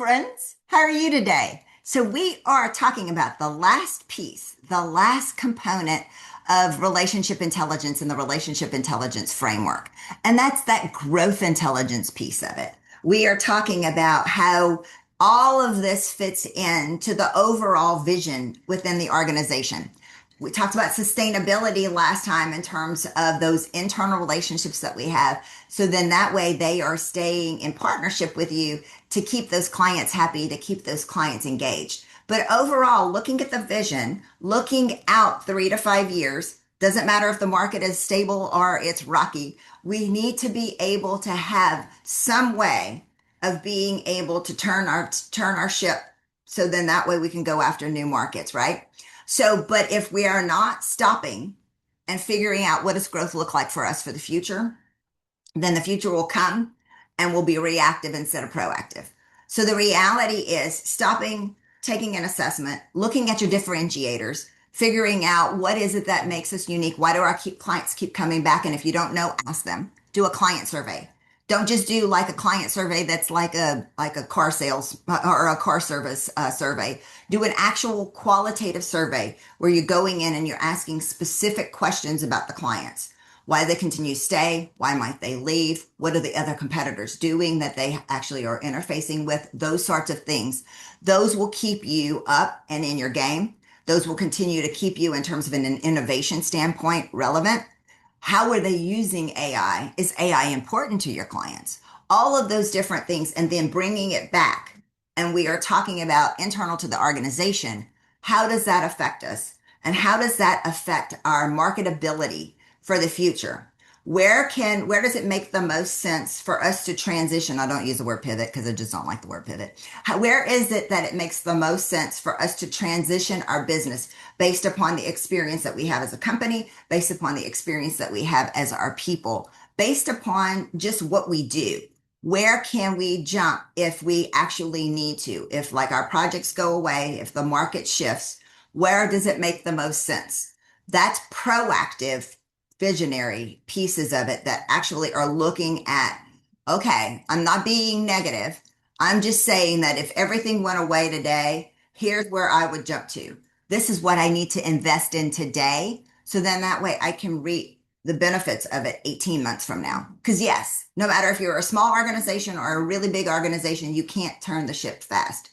friends. How are you today? So we are talking about the last piece, the last component of relationship intelligence and the relationship intelligence framework. And that's that growth intelligence piece of it. We are talking about how all of this fits into the overall vision within the organization. We talked about sustainability last time in terms of those internal relationships that we have. So then that way they are staying in partnership with you to keep those clients happy, to keep those clients engaged. But overall, looking at the vision, looking out 3 to 5 years, doesn't matter if the market is stable or it's rocky. We need to be able to have some way of being able to turn our ship. So then that way we can go after new markets, right? So, but if we are not stopping and figuring out what does growth look like for us for the future, then the future will come and we'll be reactive instead of proactive. So the reality is stopping, taking an assessment, looking at your differentiators, figuring out what is it that makes us unique. Why do our clients keep coming back? And if you don't know, ask them. Do a client survey. Don't just do like a client survey that's like a car sales or a car service survey. Do an actual qualitative survey where you're going in and you're asking specific questions about the clients. Why they continue to stay? Why might they leave? What are the other competitors doing that they actually are interfacing with? Those sorts of things. Those will keep you up and in your game. Those will continue to keep you in terms of an innovation standpoint relevant. How are they using AI? Is AI important to your clients? All of those different things, and then bringing it back. And we are talking about internal to the organization. How does that affect us? And how does that affect our marketability for the future? Where does it make the most sense for us to transition? I don't use the word pivot because I just don't like the word pivot. Where is it that it makes the most sense for us to transition our business based upon the experience that we have as a company, based upon the experience that we have as our people, based upon just what we do? Where can we jump if we actually need to? If like our projects go away, if the market shifts, where does it make the most sense? That's proactive visionary pieces of it that actually are looking at, okay, I'm not being negative. I'm just saying that if everything went away today, here's where I would jump to. This is what I need to invest in today. So then that way I can reap the benefits of it 18 months from now. Because yes, no matter if you're a small organization or a really big organization, you can't turn the ship fast.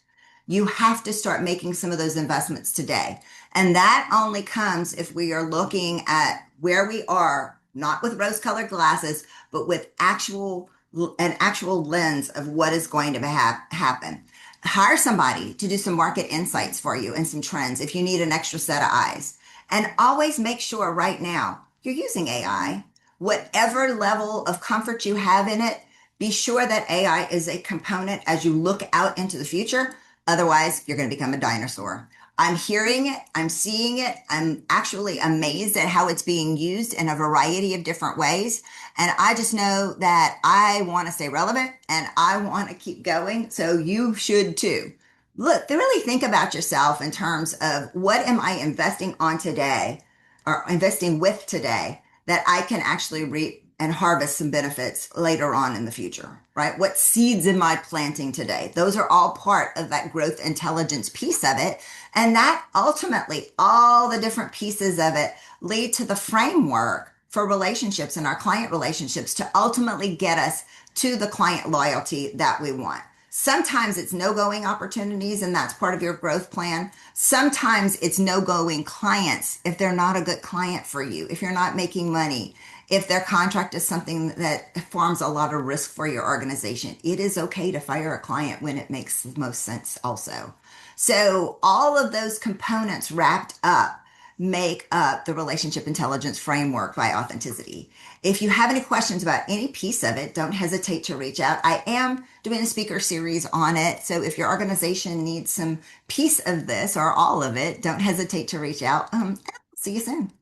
You have to start making some of those investments today. And that only comes if we are looking at where we are, not with rose-colored glasses, but with an actual lens of what is going to happen. Hire somebody to do some market insights for you and some trends if you need an extra set of eyes. And always make sure right now you're using AI. Whatever level of comfort you have in it, be sure that AI is a component as you look out into the future. Otherwise, you're going to become a dinosaur. I'm hearing it. I'm seeing it. I'm actually amazed at how it's being used in a variety of different ways. And I just know that I want to stay relevant and I want to keep going. So you should too. Look, really think about yourself in terms of what am I investing on today or investing with today that I can actually reap and harvest some benefits later on in the future, right? What seeds am I planting today? Those are all part of that growth intelligence piece of it. And that ultimately, all the different pieces of it lead to the framework for relationships and our client relationships to ultimately get us to the client loyalty that we want. Sometimes it's no-going opportunities, and that's part of your growth plan. Sometimes it's no-going clients if they're not a good client for you, if you're not making money, if their contract is something that forms a lot of risk for your organization. It is okay to fire a client when it makes the most sense also. So all of those components wrapped up make up the relationship intelligence framework by Authenticity. If you have any questions about any piece of it, don't hesitate to reach out. I am doing a speaker series on it. So if your organization needs some piece of this or all of it, don't hesitate to reach out. See you soon.